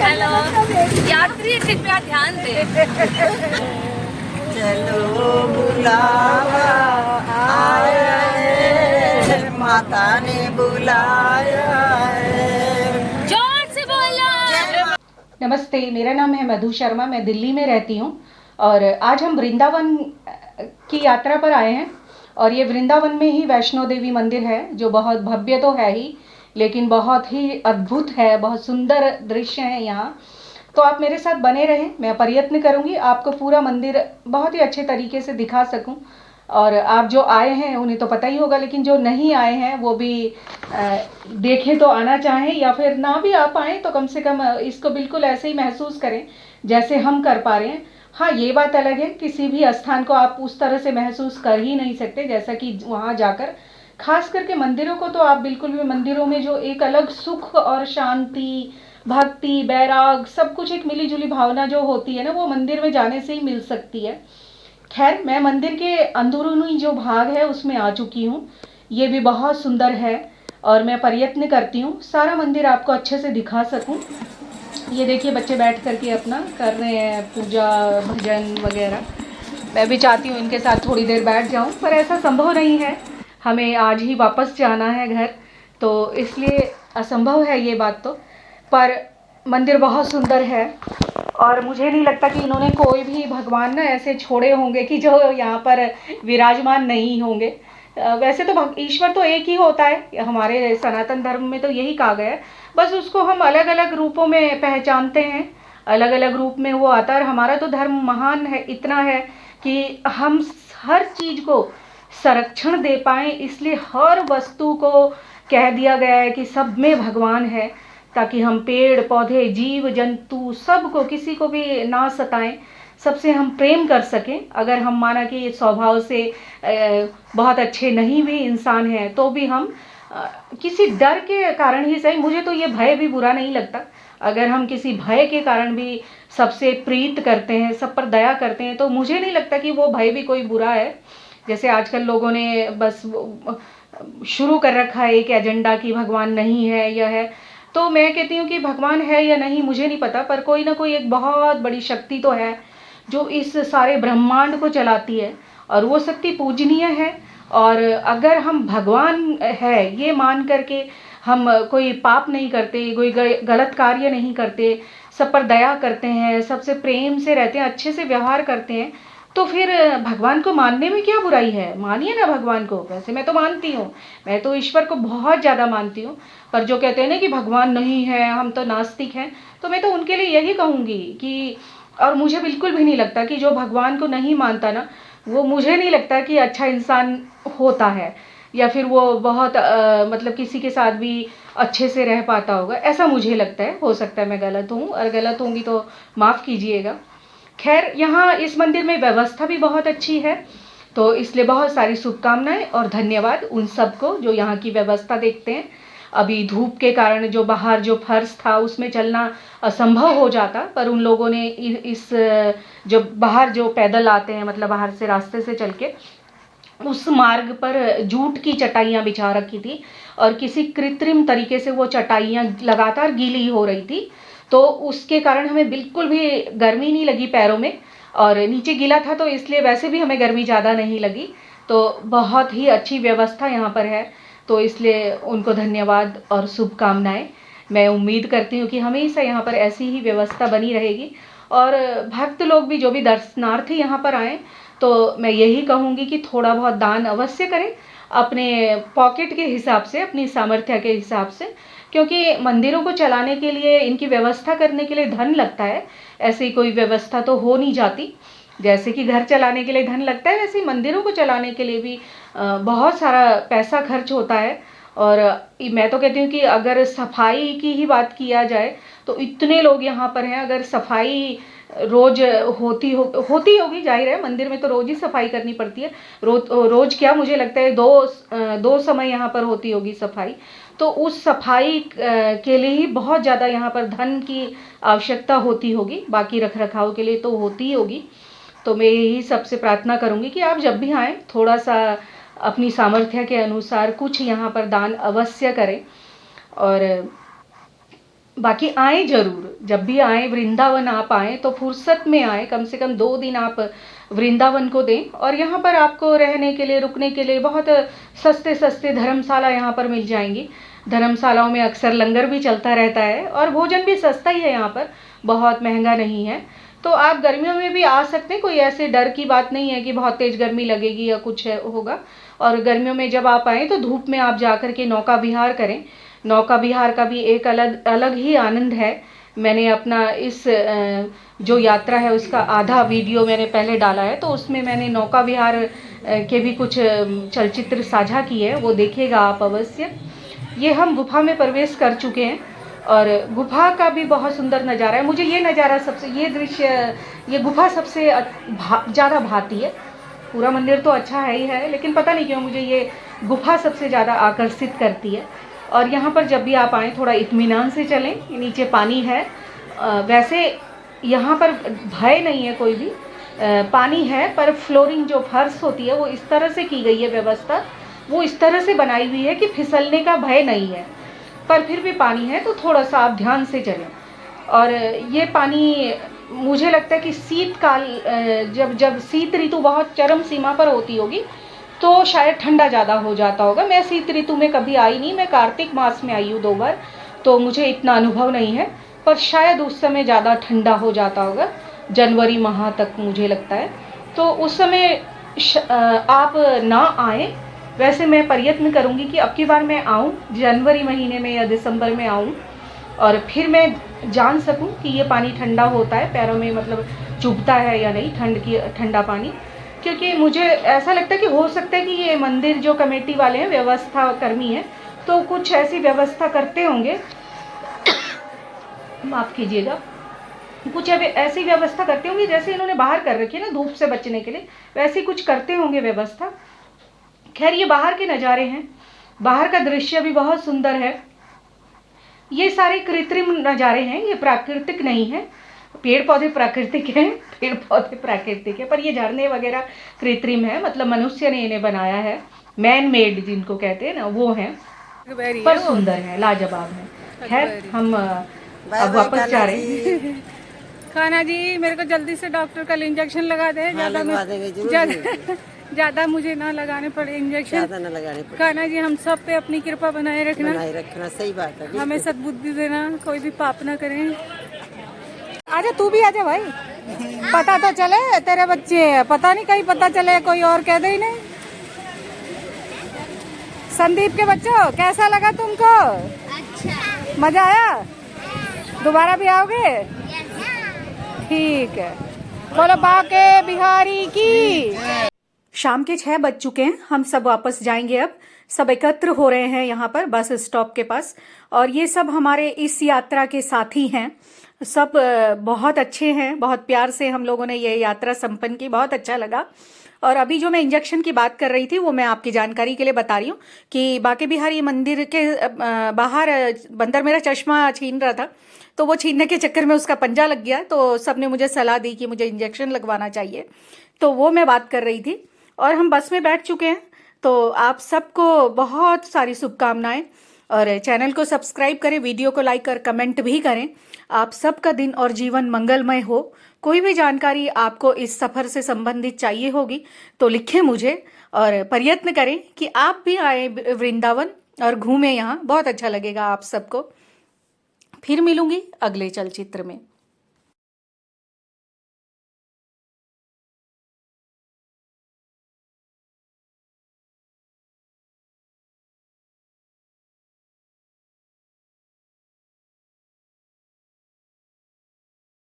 Hello यात्री कृपया ध्यान दें। चलो बुलावा आया है, माता ने बुलाया है। जोर से बोलो। नमस्ते, मेरा नाम है मधु शर्मा। मैं दिल्ली में रहती हूँ और आज हम वृंदावन की यात्रा पर आए हैं। और ये वृंदावन में ही वैष्णो देवी मंदिर है, जो बहुत भव्य तो है ही, लेकिन बहुत ही अद्भुत है। बहुत सुंदर दृश्य है यहाँ। तो आप मेरे साथ बने रहें। मैं प्रयत्न करूँगी आपको पूरा मंदिर बहुत ही अच्छे तरीके से दिखा सकूँ। और आप जो आए हैं उन्हें तो पता ही होगा, लेकिन जो नहीं आए हैं वो भी देखें तो आना चाहें, या फिर ना भी आ पाएँ तो कम से कम इसको बिल्कुल ऐसे ही महसूस करें जैसे हम कर पा रहे हैं। हाँ, ये बात अलग है, किसी भी स्थान को आप उस तरह से महसूस कर ही नहीं सकते जैसा कि वहाँ जाकर। खास करके मंदिरों को तो आप बिल्कुल भी, मंदिरों में जो एक अलग सुख और शांति, भक्ति, बैराग, सब कुछ एक मिली जुली भावना जो होती है ना, वो मंदिर में जाने से ही मिल सकती है। खैर, मैं मंदिर के अंदरूनी जो भाग है उसमें आ चुकी हूँ। ये भी बहुत सुंदर है और मैं प्रयत्न करती हूँ सारा मंदिर आपको अच्छे से दिखा सकूँ। ये देखिए, बच्चे बैठ करके अपना कर रहे हैं पूजा भजन वगैरह। मैं भी चाहती हूँ इनके साथ थोड़ी देर बैठ जाऊँ, पर ऐसा संभव नहीं है। हमें आज ही वापस जाना है घर, तो इसलिए असंभव है ये बात तो। पर मंदिर बहुत सुंदर है और मुझे नहीं लगता कि इन्होंने कोई भी भगवान ना ऐसे छोड़े होंगे कि जो यहाँ पर विराजमान नहीं होंगे। वैसे तो ईश्वर तो एक ही होता है, हमारे सनातन धर्म में तो यही कहा गया है। बस उसको हम अलग अलग रूपों में पहचानते हैं, अलग अलग रूप में वो आता है। और हमारा तो धर्म महान है, इतना है कि हम हर चीज़ को संरक्षण दे पाएँ, इसलिए हर वस्तु को कह दिया गया है कि सब में भगवान है, ताकि हम पेड़ पौधे जीव जंतु सबको, किसी को भी ना सताएं, सबसे हम प्रेम कर सकें। अगर हम माना कि स्वभाव से बहुत अच्छे नहीं भी इंसान हैं, तो भी हम किसी डर के कारण ही सही, मुझे तो ये भय भी बुरा नहीं लगता। अगर हम किसी भय के कारण भी सबसे प्रीत करते हैं, सब पर दया करते हैं, तो मुझे नहीं लगता कि वो भय भी कोई बुरा है। जैसे आजकल लोगों ने बस शुरू कर रखा है एक एजेंडा कि भगवान नहीं है, यह है। तो मैं कहती हूँ कि भगवान है या नहीं मुझे नहीं पता, पर कोई ना कोई एक बहुत बड़ी शक्ति तो है जो इस सारे ब्रह्मांड को चलाती है, और वो शक्ति पूजनीय है। और अगर हम भगवान है ये मान करके हम कोई पाप नहीं करते, कोई गलत कार्य नहीं करते, सब पर दया करते हैं, सबसे प्रेम से रहते हैं, अच्छे से व्यवहार करते हैं, तो फिर भगवान को मानने में क्या बुराई है? मानिए ना भगवान को। वैसे मैं तो मानती हूँ, मैं तो ईश्वर को बहुत ज़्यादा मानती हूँ। पर जो कहते हैं ना कि भगवान नहीं है, हम तो नास्तिक हैं, तो मैं तो उनके लिए यही कहूँगी कि, और मुझे बिल्कुल भी नहीं लगता कि जो भगवान को नहीं मानता ना, वो मुझे नहीं लगता कि अच्छा इंसान होता है, या फिर वो बहुत मतलब किसी के साथ भी अच्छे से रह पाता होगा, ऐसा मुझे लगता है। हो सकता है मैं गलत हूँ, और गलत होंगी तो माफ़ कीजिएगा। खैर, यहाँ इस मंदिर में व्यवस्था भी बहुत अच्छी है, तो इसलिए बहुत सारी शुभकामनाएं और धन्यवाद उन सबको जो यहाँ की व्यवस्था देखते हैं। अभी धूप के कारण जो बाहर जो फर्श था उसमें चलना असंभव हो जाता, पर उन लोगों ने इस जो बाहर जो पैदल आते हैं, मतलब बाहर से रास्ते से चल के, उस मार्ग पर जूट की चटाइयाँ बिछा रखी थी, और किसी कृत्रिम तरीके से वो चटाइयाँ लगातार गीली हो रही थी, तो उसके कारण हमें बिल्कुल भी गर्मी नहीं लगी पैरों में, और नीचे गीला था तो इसलिए वैसे भी हमें गर्मी ज़्यादा नहीं लगी। तो बहुत ही अच्छी व्यवस्था यहाँ पर है, तो इसलिए उनको धन्यवाद और शुभकामनाएं। मैं उम्मीद करती हूँ कि हमेशा यहाँ पर ऐसी ही व्यवस्था बनी रहेगी, और भक्त लोग भी जो भी दर्शनार्थी यहाँ पर आएँ, तो मैं यही कहूँगी कि थोड़ा बहुत दान अवश्य करें, अपने पॉकेट के हिसाब से, अपनी सामर्थ्य के हिसाब से, क्योंकि मंदिरों को चलाने के लिए, इनकी व्यवस्था करने के लिए धन लगता है। ऐसी कोई व्यवस्था तो हो नहीं जाती। जैसे कि घर चलाने के लिए धन लगता है, वैसे ही मंदिरों को चलाने के लिए भी बहुत सारा पैसा खर्च होता है। और मैं तो कहती हूँ कि अगर सफाई की ही बात किया जाए तो इतने लोग यहाँ पर हैं, अगर सफाई रोज होती होगी, जाहिर है मंदिर में तो रोज ही सफाई करनी पड़ती है। रोज क्या, मुझे लगता है दो समय यहाँ पर होती होगी सफाई। तो उस सफाई के लिए ही बहुत ज़्यादा यहाँ पर धन की आवश्यकता होती होगी, बाकी रख रखाव के लिए तो होती ही होगी। तो मैं यही सबसे प्रार्थना करूँगी कि आप जब भी आएँ, थोड़ा सा अपनी सामर्थ्य के अनुसार कुछ यहाँ पर दान अवश्य करें। और बाकी आए जरूर, जब भी आए वृंदावन आप आए तो फुर्सत में आए, कम से कम 2 दिन आप वृंदावन को दें। और यहाँ पर आपको रहने के लिए, रुकने के लिए बहुत सस्ते सस्ते धर्मशाला यहाँ पर मिल जाएंगी। धर्मशालाओं में अक्सर लंगर भी चलता रहता है और भोजन भी सस्ता ही है यहाँ पर, बहुत महंगा नहीं है। तो आप गर्मियों में भी आ सकते हैं, कोई ऐसे डर की बात नहीं है कि बहुत तेज गर्मी लगेगी या कुछ होगा। और गर्मियों में जब आप आएँ तो धूप में आप जा कर के नौका विहार करें। नौका विहार का भी एक अलग अलग ही आनंद है। मैंने अपना इस जो यात्रा है उसका आधा वीडियो मैंने पहले डाला है, तो उसमें मैंने नौका विहार के भी कुछ चलचित्र साझा किए हैं, वो देखिएगा आप अवश्य। ये हम गुफा में प्रवेश कर चुके हैं और गुफा का भी बहुत सुंदर नज़ारा है। मुझे ये नज़ारा सबसे, ये दृश्य, ये गुफा सबसे ज़्यादा भाती है। पूरा मंदिर तो अच्छा है ही है, लेकिन पता नहीं क्यों मुझे ये गुफा सबसे ज़्यादा आकर्षित करती है। और यहाँ पर जब भी आप आएँ थोड़ा इत्मीनान से चलें, नीचे पानी है। वैसे यहाँ पर भय नहीं है कोई भी, पानी है, पर फ्लोरिंग जो फर्श होती है वो इस तरह से की गई है, व्यवस्था वो इस तरह से बनाई हुई है कि फिसलने का भय नहीं है, पर फिर भी पानी है, तो थोड़ा सा आप ध्यान से चलें। और ये पानी मुझे लगता है कि शीतकाल, जब शीत ऋतु बहुत चरम सीमा पर होती होगी तो शायद ठंडा ज़्यादा हो जाता होगा। मैं शीत ऋतु में कभी आई नहीं, मैं कार्तिक मास में आई हूँ 2 बार, तो मुझे इतना अनुभव नहीं है, पर शायद उस समय ज़्यादा ठंडा हो जाता होगा, जनवरी माह तक मुझे लगता है। तो उस समय आप ना आएँ। वैसे मैं प्रयत्न करूँगी कि अब की बार मैं आऊँ जनवरी महीने में या दिसंबर में आऊँ, और फिर मैं जान सकूँ कि ये पानी ठंडा होता है, पैरों में मतलब चुभता है या नहीं, ठंडा पानी। क्योंकि मुझे ऐसा लगता है कि हो सकता है कि ये मंदिर जो कमेटी वाले हैं, व्यवस्था कर्मी हैं, तो कुछ ऐसी व्यवस्था करते होंगे माफ़ कीजिएगा, कुछ ऐसी व्यवस्था करते होंगे जैसे इन्होंने बाहर कर रखी है ना धूप से बचने के लिए, वैसे कुछ करते होंगे व्यवस्था। खैर, ये बाहर के नज़ारे हैं, बाहर का दृश्य भी बहुत सुंदर है। ये सारे कृत्रिम नज़ारे हैं, ये प्राकृतिक नहीं है। पेड़ पौधे प्राकृतिक हैं, पेड़ पौधे प्राकृतिक है, पर ये झरने वगैरह कृत्रिम है, मतलब मनुष्य ने इन्हें बनाया है, मैन मेड जिनको कहते हैं ना, वो हैं, पर सुंदर है, लाजवाब है। खैर, हम अब वापस जा रहे हैं। खाना जी, मेरे को जल्दी से डॉक्टर कल इंजेक्शन लगा दे, ज्यादा मुझे ना लगाने पड़े इंजेक्शन, ज्यादा ना लगाने पड़े। खाना जी, हम सब पे अपनी कृपा बनाए रखना, सही बात है। हमें सद्बुद्धि देना, कोई भी पाप ना करें। आजा, तू भी आजा भाई, पता तो चले तेरे बच्चे, पता नहीं कहीं पता चले कोई और कह दे ही नहीं। संदीप के बच्चों, कैसा लगा तुमको? अच्छा, मजा आया? दोबारा भी आओगे? ठीक है, बोलो बाके बिहारी की। शाम के 6 बज चुके हैं, हम सब वापस जाएंगे। अब सब एकत्र हो रहे हैं यहाँ पर बस स्टॉप के पास, और ये सब हमारे इस यात्रा के साथी हैं। सब बहुत अच्छे हैं, बहुत प्यार से हम लोगों ने ये यात्रा संपन्न की, बहुत अच्छा लगा। और अभी जो मैं इंजेक्शन की बात कर रही थी, वो मैं आपकी जानकारी के लिए बता रही हूँ कि बाके बिहारी मंदिर के बाहर बंदर मेरा चश्मा छीन रहा था, तो वो छीनने के चक्कर में उसका पंजा लग गया, तो सबने मुझे सलाह दी कि मुझे इंजेक्शन लगवाना चाहिए, तो वो मैं बात कर रही थी। और हम बस में बैठ चुके हैं, तो आप सबको बहुत सारी शुभकामनाएं, और चैनल को सब्सक्राइब करें, वीडियो को लाइक और कमेंट भी करें। आप सबका दिन और जीवन मंगलमय हो। कोई भी जानकारी आपको इस सफ़र से संबंधित चाहिए होगी तो लिखें मुझे, और प्रयत्न करें कि आप भी आए वृंदावन और घूमें यहाँ, बहुत अच्छा लगेगा आप सबको। फिर मिलूंगी अगले चलचित्र में।